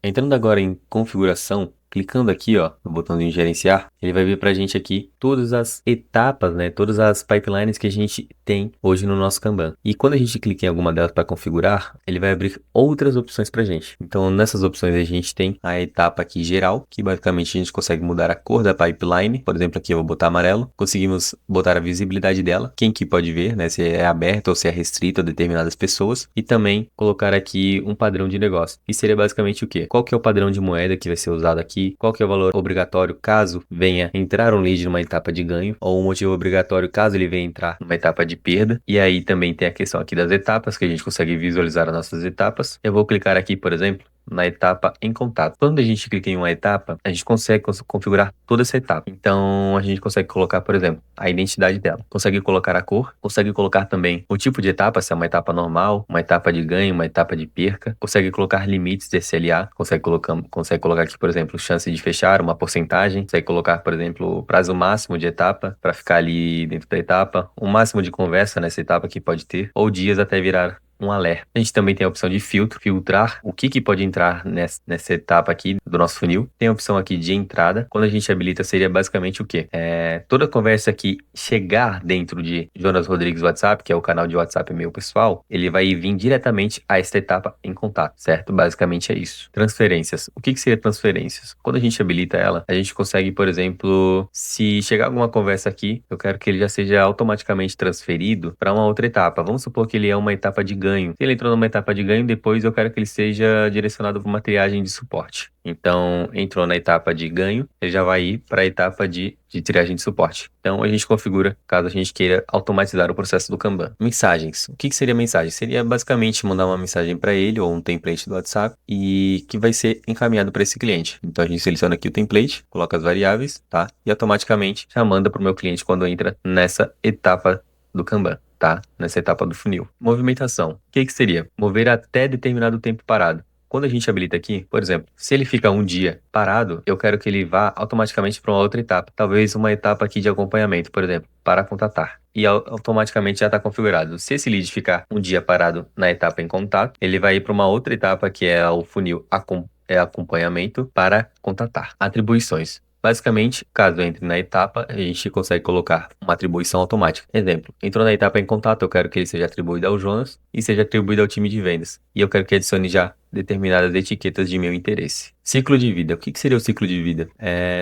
Entrando agora em configuração, clicando aqui, ó, no botãozinho gerenciar, ele vai vir pra gente aqui todas as etapas, né, todas as pipelines que a gente tem hoje no nosso Kanban. E quando a gente clica em alguma delas para configurar, ele vai abrir outras opções pra gente. Então, nessas opções a gente tem a etapa aqui geral, que basicamente a gente consegue mudar a cor da pipeline. Por exemplo, aqui eu vou botar amarelo. Conseguimos botar a visibilidade dela, quem que pode ver, né, se é aberto ou se é restrito a determinadas pessoas. E também colocar aqui um padrão de negócio. E seria basicamente o quê? Qual que é o padrão de moeda que vai ser usado aqui? Qual que é o valor obrigatório caso venha entrar um lead numa etapa de ganho, ou um motivo obrigatório caso ele venha entrar numa etapa de perda. E aí também tem a questão aqui das etapas, que a gente consegue visualizar as nossas etapas. Eu vou clicar aqui, por exemplo, na etapa em contato. Quando a gente clica em uma etapa, a gente consegue configurar toda essa etapa. Então, a gente consegue colocar, por exemplo, a identidade dela. Consegue colocar a cor, consegue colocar também o tipo de etapa, se é uma etapa normal, uma etapa de ganho, uma etapa de perca. Consegue colocar limites de SLA, consegue colocar aqui, por exemplo, chance de fechar, uma porcentagem. Consegue colocar, por exemplo, o prazo máximo de etapa para ficar ali dentro da etapa, o máximo de conversa nessa etapa que pode ter, ou dias até virar um alerta. A gente também tem a opção de filtrar o que pode entrar nessa etapa aqui do nosso funil. Tem a opção aqui de entrada. Quando a gente habilita, seria basicamente o quê? Toda conversa que chegar dentro de Jonas Rodrigues WhatsApp, que é o canal de WhatsApp meu pessoal, ele vai vir diretamente a esta etapa em contato, certo? Basicamente é isso. Transferências. O que seria transferências? Quando a gente habilita ela, a gente consegue, por exemplo, se chegar alguma conversa aqui, eu quero que ele já seja automaticamente transferido para uma outra etapa. Vamos supor que ele é uma etapa de ganho. Se ele entrou numa etapa de ganho, depois eu quero que ele seja direcionado para uma triagem de suporte. Então, entrou na etapa de ganho, ele já vai ir para a etapa de triagem de suporte. Então, a gente configura caso a gente queira automatizar o processo do Kanban. Mensagens. O que seria mensagem? Seria basicamente mandar uma mensagem para ele ou um template do WhatsApp e que vai ser encaminhado para esse cliente. Então, a gente seleciona aqui o template, coloca as variáveis, tá? E automaticamente já manda para o meu cliente quando entra nessa etapa do Kanban. Tá? Nessa etapa do funil. Movimentação. O que seria? Mover até determinado tempo parado. Quando a gente habilita aqui, por exemplo, se ele fica um dia parado, eu quero que ele vá automaticamente para uma outra etapa. Talvez uma etapa aqui de acompanhamento, por exemplo, para contatar. E automaticamente já está configurado. Se esse lead ficar um dia parado na etapa em contato, ele vai ir para uma outra etapa que é o funil acompanhamento para contatar. Atribuições. Basicamente, caso entre na etapa, a gente consegue colocar uma atribuição automática. Exemplo, entrou na etapa em contato, eu quero que ele seja atribuído ao Jonas e seja atribuído ao time de vendas. E eu quero que adicione já determinadas etiquetas de meu interesse. Ciclo de vida. O que seria o ciclo de vida?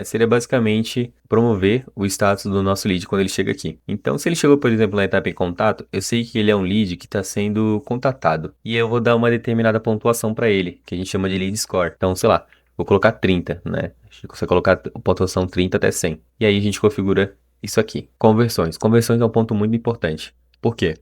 Seria basicamente promover o status do nosso lead quando ele chega aqui. Então, se ele chegou, por exemplo, na etapa em contato, eu sei que ele é um lead que está sendo contatado. E eu vou dar uma determinada pontuação para ele, que a gente chama de lead score. Então, sei lá, vou colocar 30, né? A gente consegue colocar a pontuação 30 até 100. E aí a gente configura isso aqui. Conversões. Conversões é um ponto muito importante. Por quê?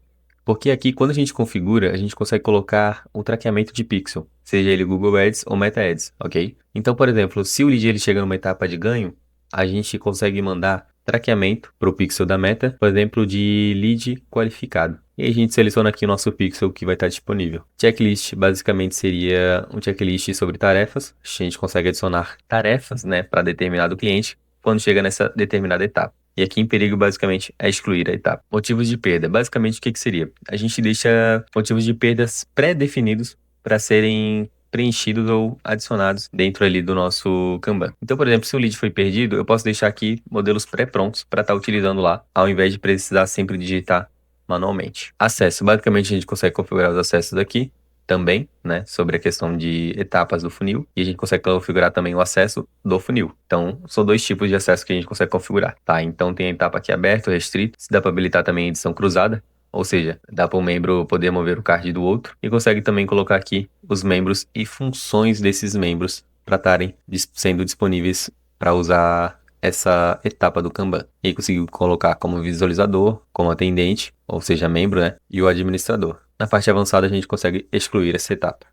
Porque aqui, quando a gente configura, a gente consegue colocar o traqueamento de pixel, seja ele Google Ads ou Meta Ads, ok? Então, por exemplo, se o lead ele chega numa etapa de ganho, a gente consegue mandar traqueamento para o pixel da Meta, por exemplo, de lead qualificado. E aí a gente seleciona aqui o nosso pixel que vai estar disponível. Checklist basicamente seria um checklist sobre tarefas. A gente consegue adicionar tarefas, né, para determinado cliente quando chega nessa determinada etapa. E aqui em perigo, basicamente, é excluir a etapa. Motivos de perda. Basicamente, o que seria? A gente deixa motivos de perdas pré-definidos para serem preenchidos ou adicionados dentro ali do nosso Kanban. Então, por exemplo, se o lead foi perdido, eu posso deixar aqui modelos pré-prontos para estar utilizando lá, ao invés de precisar sempre digitar manualmente. Acesso. Basicamente, a gente consegue configurar os acessos aqui também, né, sobre a questão de etapas do funil, e a gente consegue configurar também o acesso do funil. Então, são dois tipos de acesso que a gente consegue configurar, tá? Então, tem a etapa aqui aberto, restrito, se dá para habilitar também a edição cruzada, ou seja, dá para o membro poder mover o card do outro, e consegue também colocar aqui os membros e funções desses membros para estarem sendo disponíveis para usar essa etapa do Kanban. E aí conseguiu colocar como visualizador, como atendente, ou seja, membro, né? E o administrador. Na parte avançada a gente consegue excluir essa etapa.